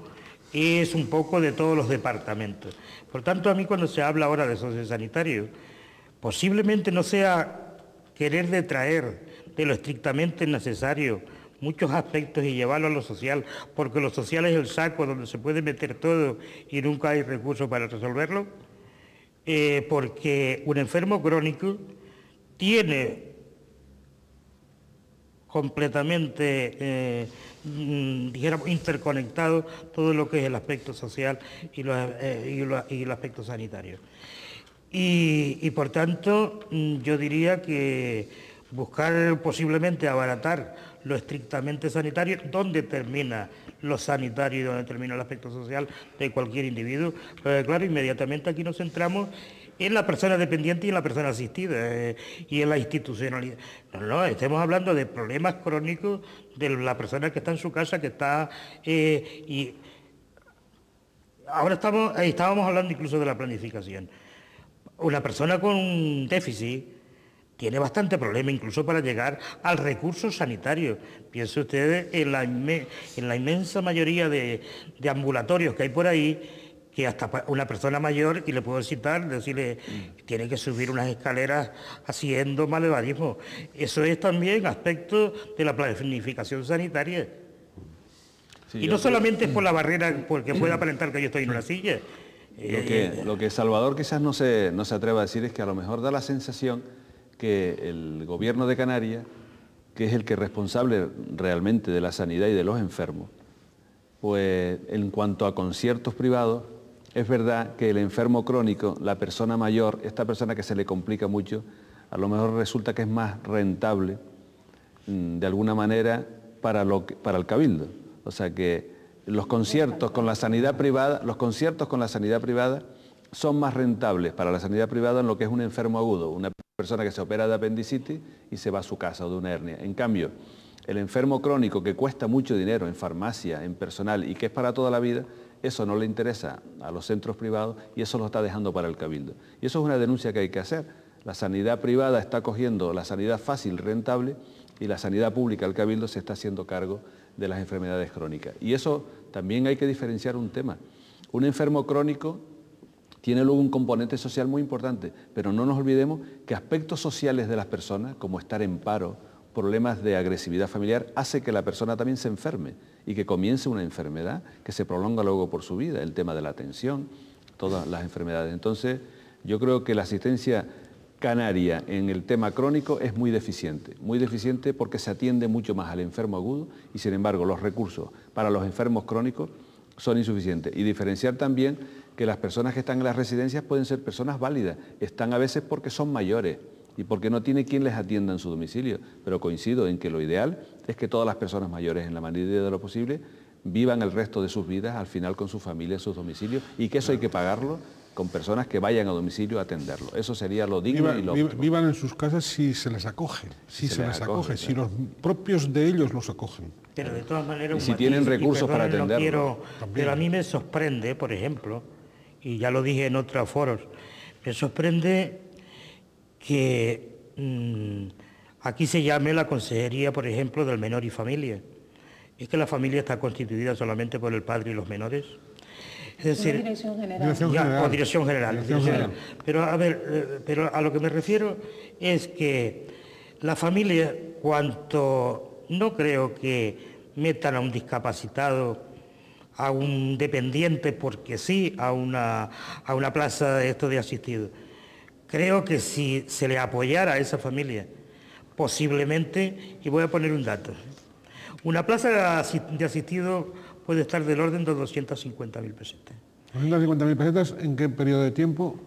es un poco de todos los departamentos. Por tanto, a mí cuando se habla ahora de sociosanitario, posiblemente no sea querer detraer de lo estrictamente necesario muchos aspectos y llevarlo a lo social, porque lo social es el saco donde se puede meter todo y nunca hay recursos para resolverlo, porque un enfermo crónico tiene completamente, dijéramos, interconectado todo lo que es el aspecto social y el aspecto sanitario. Y por tanto, yo diría que buscar posiblemente abaratar lo estrictamente sanitario. ¿Dónde termina lo sanitario y dónde termina el aspecto social de cualquier individuo? Pero claro, inmediatamente aquí nos centramos en la persona dependiente y en la persona asistida y en la institucionalidad. No, estamos hablando de problemas crónicos de la persona que está en su casa, que está... y ahora estábamos hablando incluso de la planificación. Una persona con un déficit tiene bastante problema incluso para llegar al recurso sanitario. Piensen ustedes en la inmensa mayoría de ambulatorios que hay por ahí, que hasta una persona mayor, y le puedo citar, decirle, tiene que subir unas escaleras haciendo malabarismo. Eso es también aspecto de la planificación sanitaria. Sí, y no solamente es por la barrera, porque puede aparentar que yo estoy en una silla. Lo que Salvador quizás no se atreva a decir es que a lo mejor da la sensación que el gobierno de Canarias, que es el que es responsable realmente de la sanidad y de los enfermos, pues en cuanto a conciertos privados, es verdad que el enfermo crónico, la persona mayor, esta persona que se le complica mucho, a lo mejor resulta que es más rentable de alguna manera para el Cabildo. O sea que los conciertos con la sanidad privada, son más rentables para la sanidad privada en lo que es un enfermo agudo, una persona que se opera de apendicitis y se va a su casa o de una hernia. En cambio, el enfermo crónico que cuesta mucho dinero en farmacia, en personal y que es para toda la vida, eso no le interesa a los centros privados y eso lo está dejando para el Cabildo. Y eso es una denuncia que hay que hacer. La sanidad privada está cogiendo la sanidad fácil, rentable, y la sanidad pública, el Cabildo, se está haciendo cargo de las enfermedades crónicas. Y eso también hay que diferenciar un tema. Un enfermo crónico tiene luego un componente social muy importante, pero no nos olvidemos que aspectos sociales de las personas, como estar en paro, problemas de agresividad familiar, hace que la persona también se enferme y que comience una enfermedad que se prolonga luego por su vida, el tema de la tensión, todas las enfermedades. Entonces, yo creo que la asistencia canaria en el tema crónico es muy deficiente porque se atiende mucho más al enfermo agudo y sin embargo los recursos para los enfermos crónicos son insuficientes. Y diferenciar también que las personas que están en las residencias pueden ser personas válidas, están a veces porque son mayores y porque no tiene quien les atienda en su domicilio, pero coincido en que lo ideal es que todas las personas mayores, en la medida de lo posible, vivan el resto de sus vidas al final con su familia en sus domicilios y que eso hay que pagarlo con personas que vayan a domicilio a atenderlo. Eso sería lo digno y lo óptimo. Vivan en sus casas si se les acoge, si los propios de ellos los acogen. Pero de todas maneras... Y si tienen recursos para atenderlo. Pero a mí me sorprende, por ejemplo, y ya lo dije en otros foros, me sorprende que aquí se llame la consejería, por ejemplo, del menor y familia. Es que la familia está constituida solamente por el padre y los menores. Es decir, dirección general. Dirección general. Pero a ver, pero a lo que me refiero es que la familia, cuanto no creo que metan a un discapacitado, a un dependiente, porque sí, a una plaza de esto de asistido. Creo que si se le apoyara a esa familia, posiblemente, y voy a poner un dato, una plaza de asistido puede estar del orden de 250.000 pesetas. ¿250.000 pesetas en qué periodo de tiempo?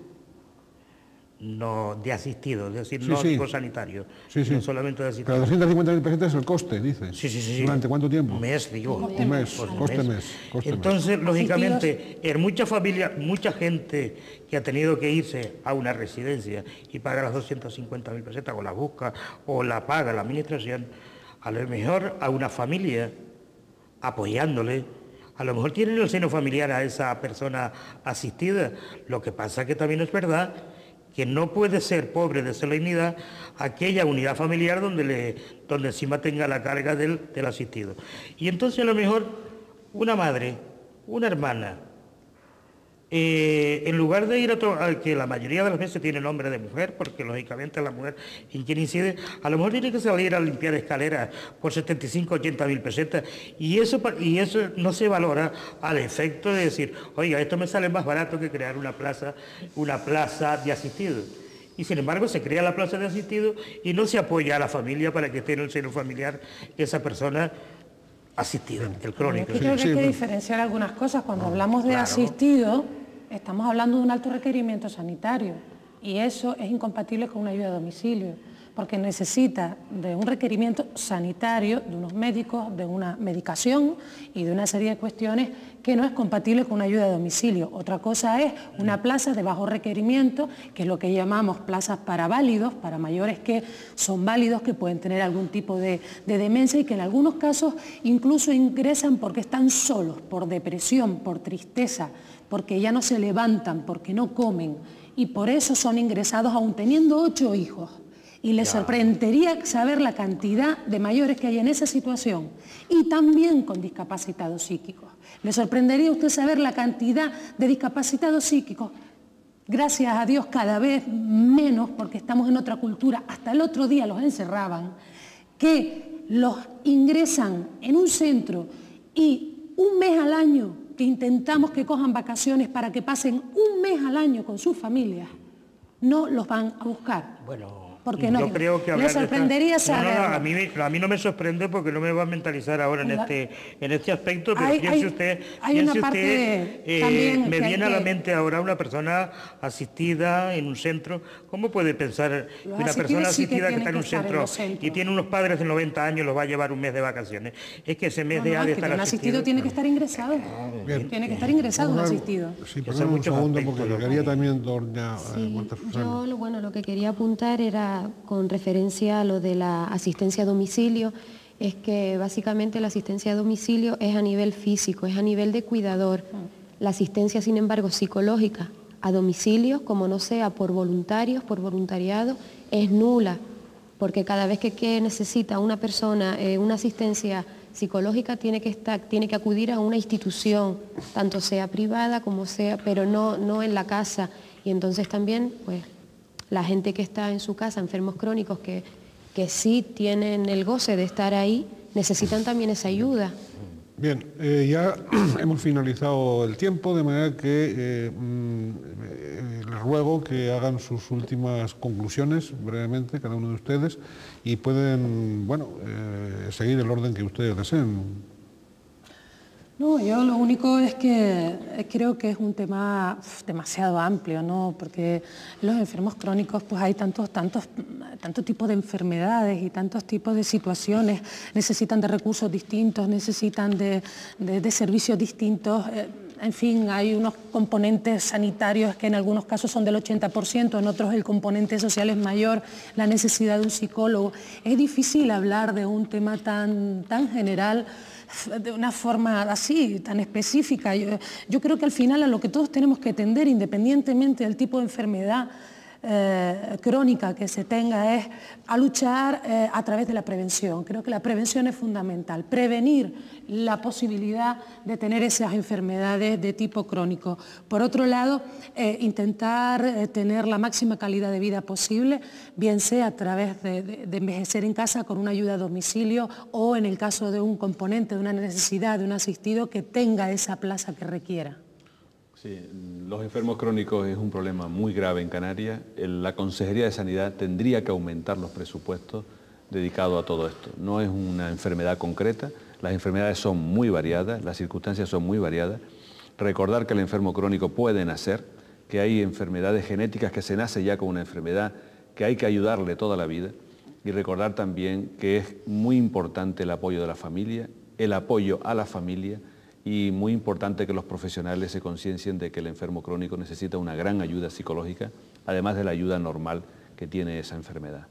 No, de asistido, es decir, no tipo sanitario, no solamente de asistido. Pero 250.000 pesetas es el coste, dice. Sí. ¿Durante cuánto tiempo? Un mes, digo. Un mes, coste mes. Entonces, lógicamente, en muchas familias, mucha gente que ha tenido que irse a una residencia y paga las 250.000 pesetas, o la busca, o la paga la administración, a lo mejor a una familia apoyándole, a lo mejor tiene en el seno familiar a esa persona asistida. Lo que pasa es que también es verdad que no puede ser pobre de solemnidad aquella unidad familiar donde encima tenga la carga del asistido. Y entonces a lo mejor una madre, una hermana, en lugar de ir a que la mayoría de las veces tiene nombre de mujer, porque lógicamente la mujer en quien incide, a lo mejor tiene que salir a limpiar escaleras por 75.000-80.000 pesetas, y eso no se valora al efecto de decir, oiga, esto me sale más barato que crear una plaza de asistido. Y sin embargo se crea la plaza de asistido y no se apoya a la familia para que esté en el seno familiar esa persona asistida, el crónico. Yo creo que hay que diferenciar algunas cosas. Cuando hablamos de asistido, estamos hablando de un alto requerimiento sanitario y eso es incompatible con una ayuda a domicilio. porque necesita de un requerimiento sanitario, de unos médicos, de una medicación y de una serie de cuestiones que no es compatible con una ayuda a domicilio. Otra cosa es una plaza de bajo requerimiento, que es lo que llamamos plazas para válidos, para mayores que son válidos, que pueden tener algún tipo de demencia y que en algunos casos incluso ingresan porque están solos, por depresión, por tristeza, porque ya no se levantan, porque no comen, y por eso son ingresados aún teniendo 8 hijos. Y les sorprendería saber la cantidad de mayores que hay en esa situación y también con discapacitados psíquicos. Les sorprendería a usted saber la cantidad de discapacitados psíquicos, gracias a Dios cada vez menos, porque estamos en otra cultura. Hasta el otro día los encerraban, que los ingresan en un centro y un mes al año que intentamos que cojan vacaciones para que pasen un mes al año con sus familias, no los van a buscar. Bueno, porque no, yo creo que le sorprendería saber. A mí no me sorprende porque no me va a mentalizar ahora en este aspecto, pero piense usted, me viene a la mente ahora una persona asistida en un centro. ¿Cómo puede pensar que una persona asistida que está en un centro y tiene unos padres de 90 años los va a llevar un mes de vacaciones? Es que ese mes de estar un asistido tiene que estar ingresado. Tiene que estar ingresado un asistido. Sí, pero un segundo porque lo quería también doña Marta Susana. Yo, lo que quería apuntar era con referencia a lo de la asistencia a domicilio, es que básicamente la asistencia a domicilio es a nivel físico, es a nivel de cuidador. La asistencia, sin embargo, psicológica a domicilio, como no sea por voluntarios, por voluntariado, es nula, porque cada vez que necesita una persona una asistencia psicológica tiene que acudir a una institución, tanto sea privada como sea, pero no en la casa. Y entonces también, pues, la gente que está en su casa, enfermos crónicos que sí tienen el goce de estar ahí, necesitan también esa ayuda. Bien, ya hemos finalizado el tiempo, de manera que les ruego que hagan sus últimas conclusiones brevemente, cada uno de ustedes, y pueden, seguir el orden que ustedes deseen. No, yo lo único es que creo que es un tema demasiado amplio, ¿no? Porque los enfermos crónicos, pues hay tantos tipos de enfermedades y tantos tipos de situaciones, necesitan de recursos distintos, necesitan de servicios distintos. En fin, hay unos componentes sanitarios que en algunos casos son del 80%, en otros el componente social es mayor, la necesidad de un psicólogo. Es difícil hablar de un tema tan general de una forma así, tan específica. Yo creo que al final a lo que todos tenemos que tender, independientemente del tipo de enfermedad crónica que se tenga, es a luchar a través de la prevención. Creo que la prevención es fundamental, prevenir la posibilidad de tener esas enfermedades de tipo crónico. Por otro lado, intentar tener la máxima calidad de vida posible, bien sea a través de envejecer en casa con una ayuda a domicilio o en el caso de un componente, de una necesidad, de un asistido que tenga esa plaza que requiera. Sí, los enfermos crónicos es un problema muy grave en Canarias. La Consejería de Sanidad tendría que aumentar los presupuestos dedicados a todo esto. No es una enfermedad concreta, las enfermedades son muy variadas, las circunstancias son muy variadas. Recordar que el enfermo crónico puede nacer, que hay enfermedades genéticas que se nace ya con una enfermedad, que hay que ayudarle toda la vida. Y recordar también que es muy importante el apoyo de la familia, el apoyo a la familia, y muy importante que los profesionales se conciencien de que el enfermo crónico necesita una gran ayuda psicológica, además de la ayuda normal que tiene esa enfermedad.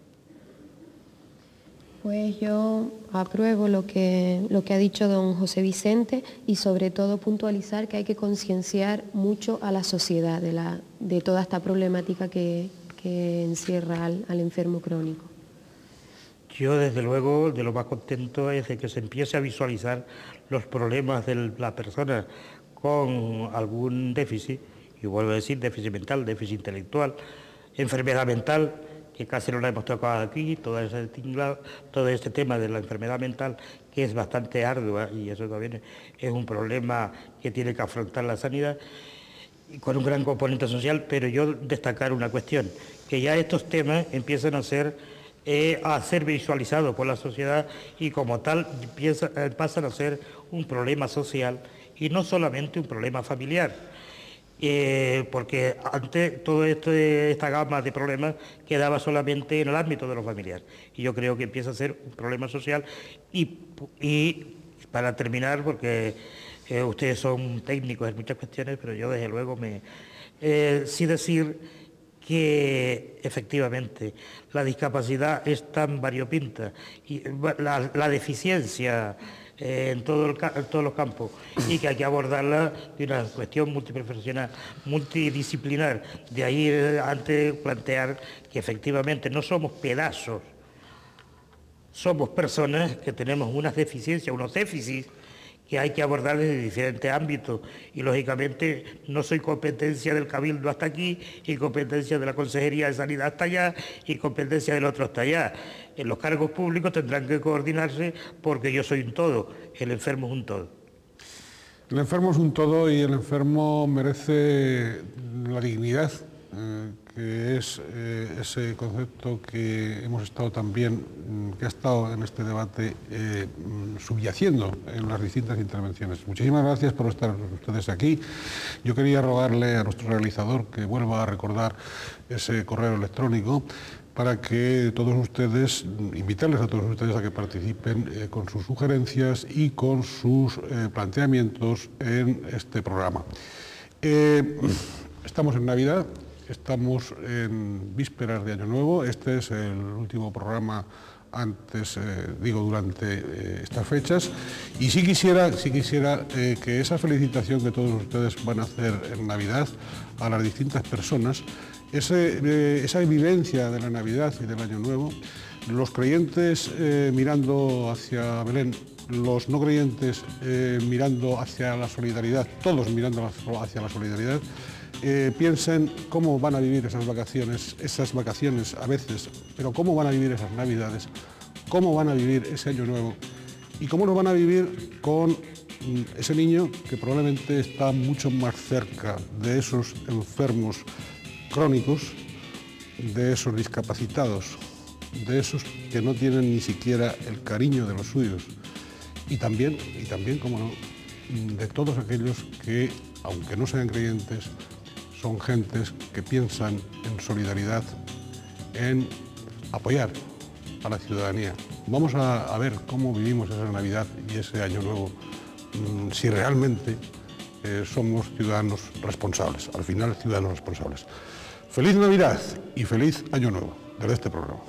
Pues yo apruebo lo que ha dicho don José Vicente y sobre todo puntualizar que hay que concienciar mucho a la sociedad de toda esta problemática que encierra al enfermo crónico. Yo, desde luego, de lo más contento es de que se empiece a visualizar los problemas de la persona con algún déficit, y vuelvo a decir déficit mental, déficit intelectual, enfermedad mental, que casi no la hemos tocado aquí, todo este tema de la enfermedad mental, que es bastante ardua, y eso también es un problema que tiene que afrontar la sanidad, y con un gran componente social, pero yo destacar una cuestión, que ya estos temas empiezan a ser visualizados por la sociedad y como tal pasan a ser un problema social y no solamente un problema familiar. porque antes toda esta gama de problemas quedaba solamente en el ámbito de lo familiar, y yo creo que empieza a ser un problema social. Y para terminar, porque ustedes son técnicos en muchas cuestiones, pero yo desde luego sí decir que efectivamente la discapacidad es tan variopinta y la deficiencia en todos los campos, y que hay que abordarla de una cuestión multiprofesional, multidisciplinar. De ahí antes plantear que efectivamente no somos pedazos, somos personas que tenemos unas deficiencias, unos déficits que hay que abordar desde diferentes ámbitos, y lógicamente no soy competencia del Cabildo hasta aquí, y competencia de la Consejería de Sanidad hasta allá, y competencia del otro hasta allá. En los cargos públicos tendrán que coordinarse, porque yo soy un todo, el enfermo es un todo. El enfermo es un todo, y el enfermo merece la dignidad, que es ese concepto que hemos estado también, que ha estado en este debate subyaciendo en las distintas intervenciones. Muchísimas gracias por estar ustedes aquí. Yo quería rogarle a nuestro realizador que vuelva a recordar ese correo electrónico para que todos ustedes, invitarles a todos ustedes a que participen con sus sugerencias y con sus planteamientos en este programa. Estamos en Navidad. Estamos en vísperas de Año Nuevo. Este es el último programa durante estas fechas. Y sí quisiera que esa felicitación que todos ustedes van a hacer en Navidad a las distintas personas, esa vivencia de la Navidad y del Año Nuevo, los creyentes mirando hacia Belén, los no creyentes mirando hacia la solidaridad, todos mirando hacia la solidaridad, piensen cómo van a vivir esas vacaciones a veces, pero cómo van a vivir esas Navidades, cómo van a vivir ese Año Nuevo, y cómo lo van a vivir con ese niño que probablemente está mucho más cerca de esos enfermos crónicos, de esos discapacitados, de esos que no tienen ni siquiera el cariño de los suyos, y también, como no, de todos aquellos que, aunque no sean creyentes, son gentes que piensan en solidaridad, en apoyar a la ciudadanía. Vamos a ver cómo vivimos esa Navidad y ese Año Nuevo, si realmente somos ciudadanos responsables, al final ciudadanos responsables. Feliz Navidad y feliz Año Nuevo desde este programa.